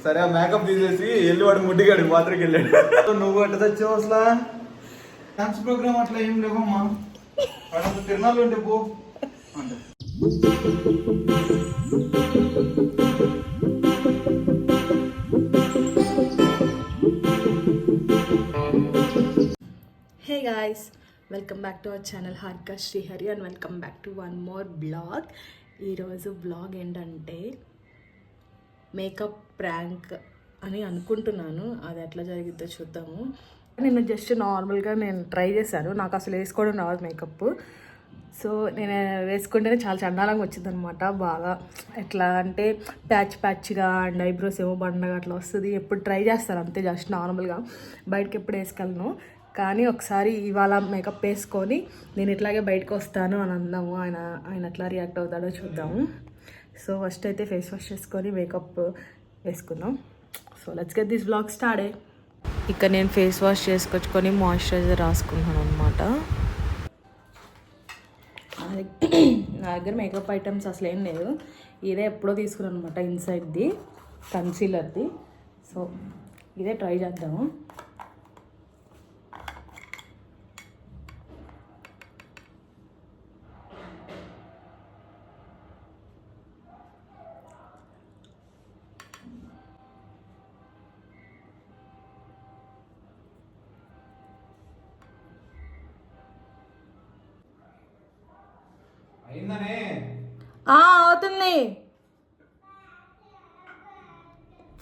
సరే ఆ మేకప్ తీసేసి వెళ్ళి వాడు ముడ్డిగాడు మాత్రకి వెళ్ళాడు. నువ్వు ఎట్లా తెచ్చావు అసలు? డాన్స్ ప్రోగ్రామ్ అట్లా ఏం లేవమ్మా, వాడంత తిరణాలు ఉంటే పో అంటే. Hey guys, welcome back to our channel Harika Srihari and welcome back to one more vlog. ఈరోజు బ్లాగ్ ఏంటంటే మేకప్ ప్రాంక్ అని అనుకుంటున్నాను, అది ఎట్లా జరిగిద్దో చూద్దాము. నేను జస్ట్ నార్మల్గా నేను ట్రై చేశాను, నాకు అసలు వేసుకోవడం రాదు మేకప్. సో నేను వేసుకుంటేనే చాలా చండాలంగా వచ్చింది అనమాట. బాగా ఎట్లా అంటే ప్యాచ్గా అండ్ ఐబ్రోస్ ఏమో బండగా అట్లా వస్తుంది. ఎప్పుడు ట్రై చేస్తాను అంతే, జస్ట్ నార్మల్గా, బయటకి ఎప్పుడు వేసుకెళ్ళను. కానీ ఒకసారి ఇవాళ మేకప్ వేసుకొని నేను ఇట్లాగే బయటకు వస్తాను అని అందాము, ఆయన ఎట్లా రియాక్ట్ అవుతాడో చూద్దాము. సో ఫస్ట్ అయితే ఫేస్ వాష్ చేసుకొని మేకప్ వేసుకుందాం. So let's get this vlog start. ఇక్కడ నేను ఫేస్ వాష్ చేసుకొచ్చుకొని మాయిశ్చరైజర్ రాసుకుంటున్నాను అనమాట. నా దగ్గర మేకప్ ఐటమ్స్ అసలు ఏం లేదు, ఇదే ఎప్పుడో తీసుకున్నాను అనమాట, ఇన్సైడ్ది కన్సీలర్ది. సో ఇదే ట్రై చేద్దాము. అవుతుంది,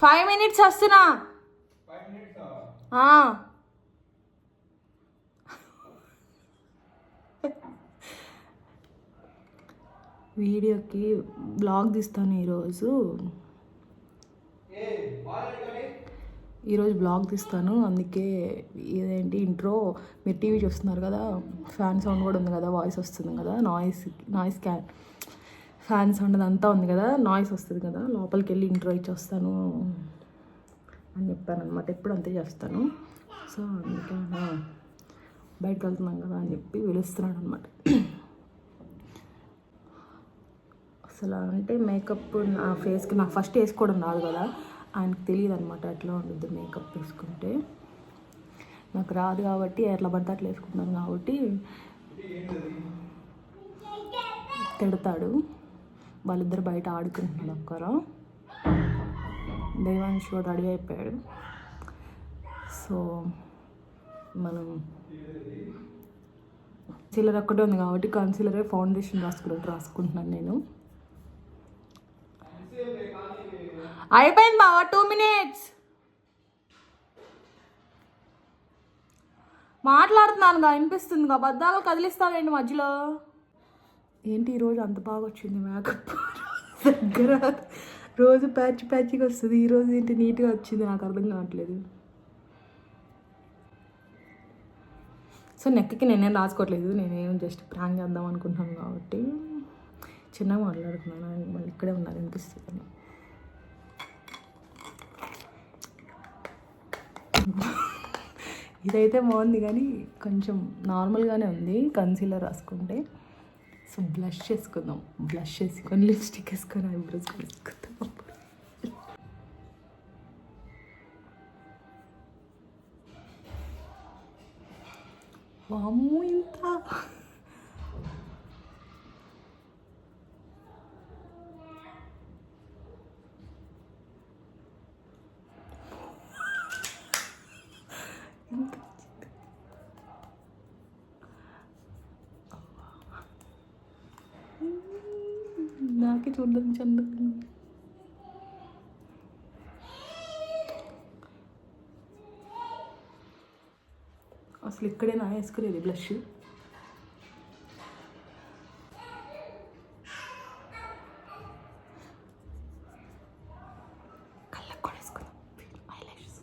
5 minutes వస్తున్నా. వీడియోకి బ్లాగ్ తీస్తాను ఈరోజు బ్లాగ్ తీస్తాను, అందుకే ఇదేంటి ఇంట్రో. మీరు టీవీ చూస్తున్నారు కదా, ఫ్యాన్ సౌండ్ కూడా ఉంది కదా, వాయిస్ వస్తుంది కదా, నాయిస్ ఫ్యాన్ సౌండ్ అదంతా ఉంది కదా, నాయిస్ వస్తుంది కదా, లోపలికి వెళ్ళి ఇంట్రో ఇచ్చి వస్తాను అని చెప్పాను అనమాట. ఎప్పుడు అంతే చేస్తాను. సో అందుకే బయటకు వెళ్తున్నాం కదా అని చెప్పి పిలుస్తున్నాడు అనమాట. అసలు అంటే మేకప్ నా ఫేస్కి నాకు ఫస్ట్ వేసుకోవడం రాదు కదా, ఆయనకు తెలియదు అనమాట ఎట్లా ఉంటుంది మేకప్ వేసుకుంటే. నాకు రాదు కాబట్టి ఎట్లా పడితే అట్లా వేసుకుంటున్నాను కాబట్టి తిడతాడు. వాళ్ళిద్దరు బయట ఆడుకుంటున్నాడు ఒక్కరు. దేవాంశ్ కూడా రెడీ అయిపోయాడు. సో మనం కన్సీలర్ ఒక్కటే ఉంది కాబట్టి కన్సీలరే ఫౌండేషన్ రాసుకుంటున్నాను నేను. అయిపోయింది బావా, 2 minutes మాట్లాడుతున్నానుగా, వినిపిస్తుందిగా, బద్దాలు కదిలిస్తావేంటి మధ్యలో? ఏంటి ఈరోజు అంత బాగా వచ్చింది మేకప్? దగ్గర రోజు ప్యాచ్గా వస్తుంది, ఈరోజు ఏంటి నీట్గా వచ్చింది, నాకు అర్థం కావట్లేదు. సో నెక్కి నేనేం రాసుకోవట్లేదు, నేనేం జస్ట్ ప్రాంక్ చేద్దాం అనుకుంటున్నాను కాబట్టి చిన్నగా మాట్లాడుతున్నాను. మళ్ళీ ఇక్కడే ఉన్నారు అనిపిస్తుంది. ఇదైతే బాగుంది కానీ కొంచెం నార్మల్గానే ఉంది కన్సీలర్ రాసుకుంటే. సో బ్లష్ చేసుకుందాం, బ్లష్ వేసుకొని లిప్స్టిక్ వేసుకొని ఐబ్రోస్ వేసుకుందాం. వామ్మో ఇంత నాకే చూడడం చందం. అసలు ఇక్కడే నా వేసుకునేది బ్లష్. కళ్ళకు కూడా వేసుకుందాం ఐలాషెస్.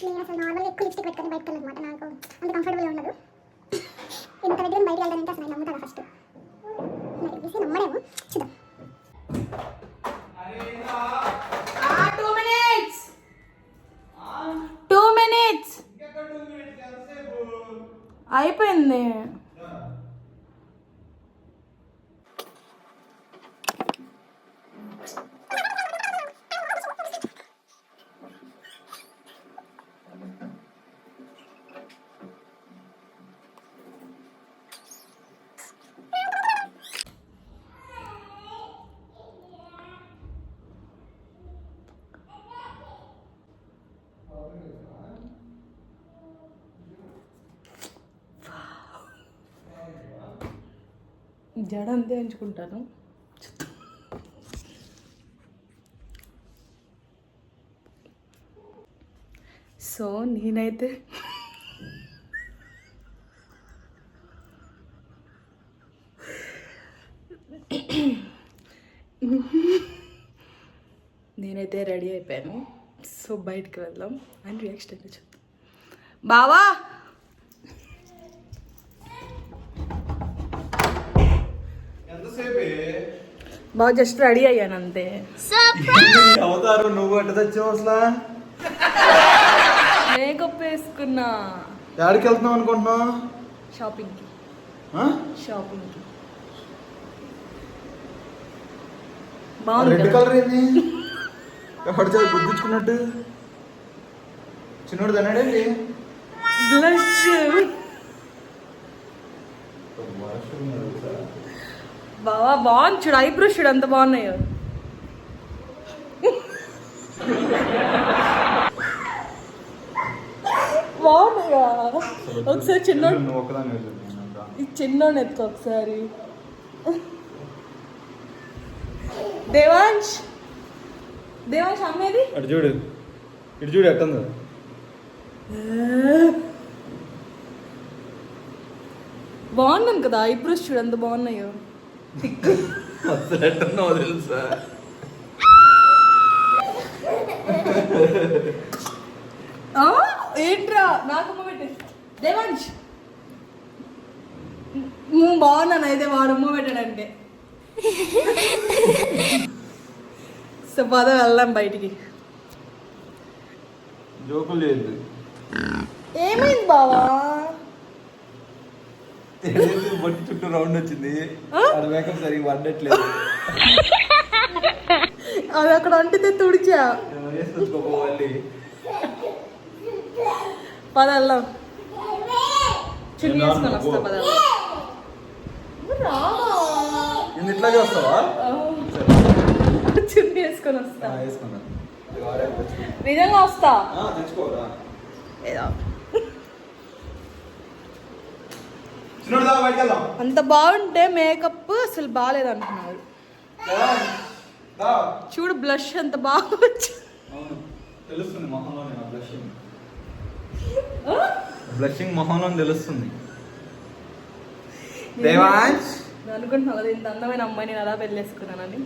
నేను అసలు నార్మల్గా ఎక్కువ లిప్స్టిక్ పెట్టుకొని బయటకు వెళ్ళనమాట, నాకు అంత కంఫర్టబుల్గా ఉండదు. ఇంత దగ్గర బయటకు వెళ్ళాలంటే అసలు నేను నమ్ముతాను ఫస్ట్, నాకు తీసి నమ్మడేమో చూద్దాం. అయిపోయింది. జడ అంతే ఎంచుకుంటాను. సో నేనైతే రెడీ అయిపోయాను. సో బయటకు వెళ్దాం అండ్ రియాక్షన్ అయితే చూద్దాం. బావా బావ జస్ట్ రెడీ అయ్యాను అంతే. అవుతారు నువ్వు ఎట్ట తెచ్చావు అసలు? మేకప్ వేసుకున్నా. ఎక్కడికి వెళ్తున్నావు అనుకుంటున్నావు? షాపింగ్కి. షాపింగ్కి బాగుంది. రెడ్ కలర్ ఏంది? ఎవరు చాలా గుర్తించుకున్నట్టు చిన్నోడు తిన్నాడేంటి? బ్లష్. బావా బాగుంది చూడు, ఐబ్రోస్ చూడు ఎంత బాగున్నాయో. బాగున్నాయా? ఒకసారి చిన్నోడు చిన్నోడు ఎత్తుకో ఒకసారి. దేవాంశ్ దేవాంశ్ అమ్మేది అటు చూడు, ఇటు చూడు ఎట్టుందో. బాగున్నాను కదా, ఐబ్రోస్ చూడు ఎంత బాగున్నాయో. అసలు ఎట్టున్నావు తెలుసా? ఏంట్రా నాకు పెట్టే దేవాంశ్. నువ్వు బాగున్నాను అయితే వాడు అమ్మ పెట్టాడంటే. సో పద వెళ్దాం బయటికి. జోకులు లేదు. ఏమైంది బావా? బొట్టి చుట్టూ రౌండ్ వచ్చింది, అది మేకప్ సరిగ్గా పడట్లేదు. అది అక్కడ అంటితే తుడిచా. వేసుకోవాలి. పద వెళ్దాం. చున్నీ వేసుకొని వస్తా. పద ఇట్లాగే వస్తావా? చున్నీ వేసుకొని వస్తా. వేసుకున్నా నిజంగా వస్తా. తెచ్చుకోరా. ఏదో బయటకు వెళ్దాం. అంత బాగుంటే మేకప్ అసలు బాగాలేదు అంటున్నారు. చూడు బ్లష్ ఎంత బాగా వచ్చింది. తెలుస్తుంది మొహంలో బ్లషింగ్. బ్లషింగ్ మొహంలో తెలుస్తుంది. దేవాంశ్ అనుకుంటున్నావు కదా ఇంత అందమైన అమ్మాయి నేను అలా పెళ్ళేసుకున్నానని.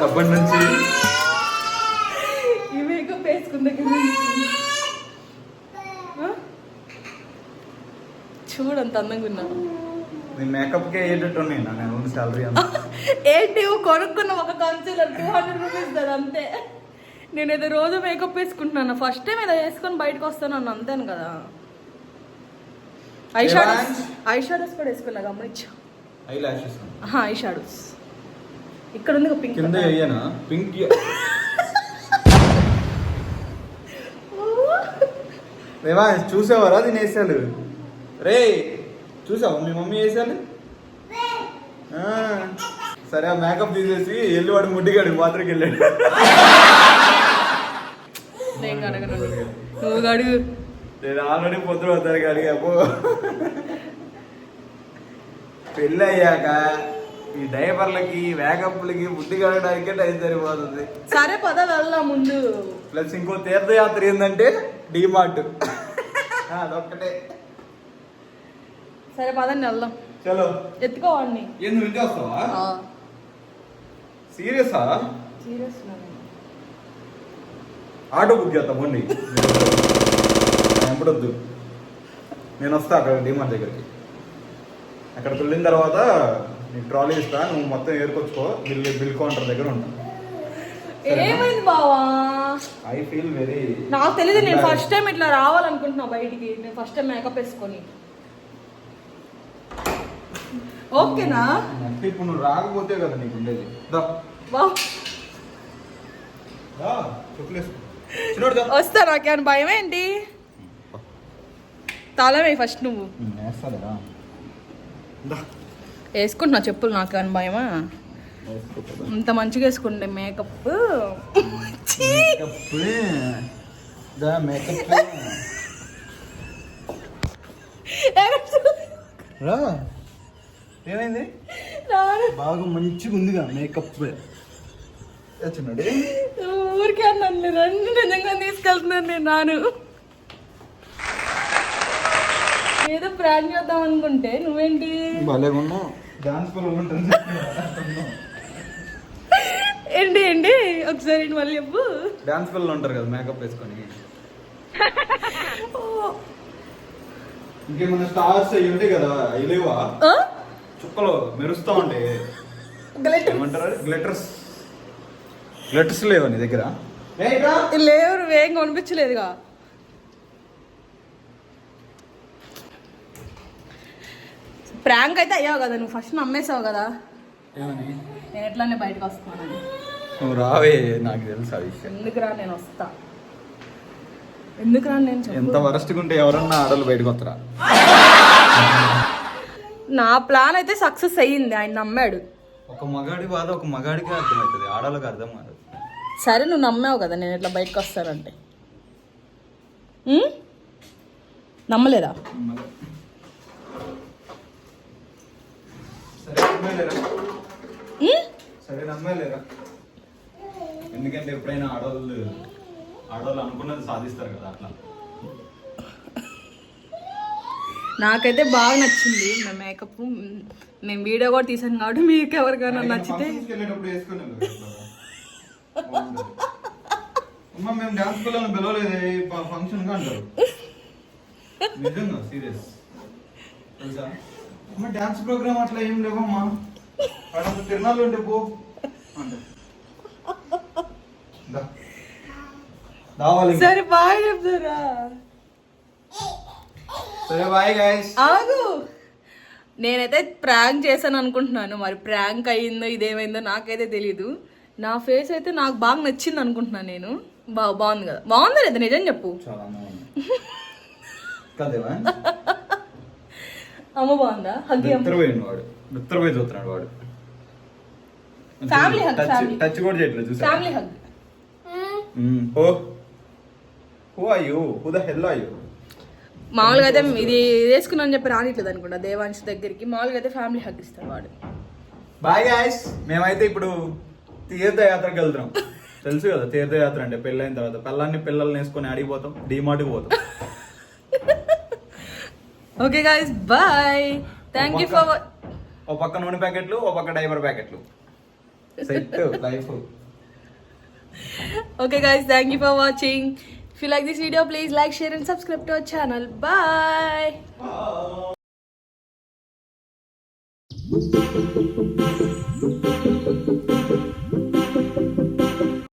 అప్పటి నుంచి ఈ మేకప్ వేసుకున్న దగ్గర నుంచి చూడు అంత అందంగా ఉన్నాను. నీ మేకప్కే అయ్యేటట్టు ఉన్నాయి నా నేను సాలరీ అంత. ఏంటి కొనుక్కున్న ఒక కన్సీలర్ 200 రూపీస్ దాని అంతే. నేను ఏదో రోజు మేకప్ వేసుకుంటున్నాను. ఫస్ట్ టైం ఏదో వేసుకొని బయటకు వస్తాను అంతేను కదా. ఐ షాడోస్ కూడా వేసుకున్నా గమనించా. ఐ లాషెస్ ఐ షాడోస్ ఇక్కడ ఉంది పింక్. కింద అయ్యానా పింక్? దేవాంశ్ చూసావరా దీని వేసాలు? రే చూసావా మీ మమ్మీ వేసాలు? సరే ఆ మేకప్ తీసేసి వెళ్ళి వాడు ముడ్డిగాడు మాత్రకి వెళ్ళాడు. నేను అడగను, నువ్వు అడుగు. నేను ఆల్రెడీ పొద్దున అవుతారు అడిగాపో. పెళ్ళి అయ్యాక ఈ డైపర్లకి మేకప్లకి బుద్ధి కడగడానికే టైం సరిపోతుంది. సరే పద వెళ్దాం ముందు. ప్లస్ ఇంకో తీర్థయాత్ర ఏంటంటే డిమార్ట్, అదొక్కటే. సరే పదండి వెళ్దాం. చలో ఎత్తుకోవాడిని. ఏం నువ్వు ఇంటి వస్తావా? సీరియసా? సీరియస్ ఆటో బుక్ చేస్తా పోండి. ఎప్పుడొద్దు, నేను వస్తా అక్కడ డిమార్ట్ దగ్గరికి. అక్కడికి వెళ్ళిన తర్వాత నీకు ట్రాలీ ఇస్తా, నువ్వు మొత్తం ఏరుకొచ్చుకో. బిల్ కౌంటర్ దగ్గర ఉంటా. ఏమైంది బావా? I feel very. నాకు తెలియదు, నేను ఫస్ట్ టైం ఇట్లా రావాలనుకుంటున్నా బయటికి. నేను ఫస్ట్ టైం మేకప్ వేసుకొని. ఓకేనా? అంటే ఇప్పుడు నువ్వు రాకపోతే కదా నీకు ఉండేది. దా వావ్. దా చెప్పులేసుకో. చిన్నోడు దా. వస్తా, నాకేమైనా భయం ఏంటి? తాళమే ఫస్ట్ నువ్వు వేస్తాలేరా? దా వేసుకుంటున్నా చెప్పులు, నాకేమైనా భయమా? వేసుకో. ఇంత మంచిగా వేసుకుంటే మేకప్. మేకప్ దా మేకప్ రా. ఏమైంది? బాగా మంచిగా ఉందిగా మేకప్. చిన్నడి ఊరికే నన్ను రండి నిజంగా తీసుకెళ్తున్నాను నేను రాను. ఏదో ప్రాంక్ చేద్దాం అనుకుంటే నువ్వేంటి భలేగా డాన్స్ ఏంటి ఏంటి ఒకసారి మళ్ళీ చెప్పు. డాన్స్ పిల్లలు ఉంటారు కదా మేకప్ వేసుకొని. ఇంకేమన్నా స్టార్స్ అయ్యి ఉంటాయి కదా, అవి లేవా? చుక్కలు మెరుస్తా ఉంటాయి, ఏమంటారు? గ్లిటర్స్. గ్లిటర్స్ లేవా నీ దగ్గర? లేవు, నువ్వేం కనిపించలేదుగా. ప్రాంక్ అయితే అయ్యావు కదా నువ్వు, ఫస్ట్ నమ్మేసావు కదా. ఏమని? నేను ఎట్లానే బయటకు వస్తున్నానని. నువ్వు రావే, నాకు తెలుసు ఆ విషయం. ఎందుకురా నేను వస్తా, ఎందుకురా నేను చెప్పు. ఎంత వరస్ట్గా ఉంటే ఎవరన్నా ఆడలు బయటకు వస్తారా? నా ప్లాన్ అయితే సక్సెస్ అయ్యింది, ఆయన నమ్మాడు. ఒక మగాడి బాధ ఒక మగాడికే అర్థమవుతుంది, ఆడలకు అర్థం కాదు. సరే నువ్వు నమ్మావు కదా నేను ఇట్లా బయటకు వస్తానంటే. నమ్మలేదా? సరే నమ్మలేరా? సరే నమ్మలేరా? ఎందుకంటే ఎప్పుడైనా ఆడవాళ్ళు అనుకున్నది సాధిస్తారు కదా, అట్లా. నాకైతే బాగా నచ్చింది నా మేకప్. నేను వీడియో కూడా తీసాను కాబట్టి మీకు ఎవరికైనా నచ్చితే. అమ్మా మేము డాన్స్ పిల్లలను పిలవలేదు ఫంక్షన్ గా అంటారు. నిజంగా సీరియస్ తెలుసా? అమ్మ డాన్స్ ప్రోగ్రామ్ అట్లా ఏం లేవమ్మా, అక్కడ తిరణాలు ఉంటే పో అంటారు. సరే బాయ్ చెప్తారా? సరే బాయ్ గైస్. ఆగు, నేనైతే ప్రాంక్ చేశాను అనుకుంటున్నాను. మరి ప్రాంక్ అయ్యిందో ఇదేమైందో నాకైతే తెలీదు. నా ఫేస్ అయితే నాకు బాగా నచ్చింది అనుకుంటున్నాను నేను. బాగుంది కదా? బాగుందా లేదా నిజం చెప్పు. చాలా బాగుంది కదేవా? అమ్మ బాగుందా? హగ్గి నిద్రపోయింది వాడు, నిద్రపోయి చూస్తున్నాడు వాడు. ఫ్యామిలీ హగ్, టచ్ కూడా చేయట్లేదు చూసా. Family hug. Who are you? Who the hell are you? మామూలుగా అయితే ఇది వేసుకున్నాను చెప్పి రానిట్లేదు అనుకుంటా దేవాంశ్ దగ్గరికి. మామూలుగా అయితే ఫ్యామిలీ హగ్ ఇస్తాడు వాడు. బాయ్ గైస్, మేమైతే ఇప్పుడు తీర్థయాత్రకు వెళ్తున్నాం. తెలుసు కదా తీర్థయాత్ర అంటే, పెళ్ళైన తర్వాత పిల్లల్ని వేసుకొని ఆడిపోతాం, డీమార్ట్కి పోతాం. Okay guys bye, thank you for. ఓ పక్క నూనె ప్యాకెట్లు, ఓ పక్క డైపర్ ప్యాకెట్లు. Set life. Okay guys, thank you for watching. If you like this video, please like, share and subscribe to our channel. Bye.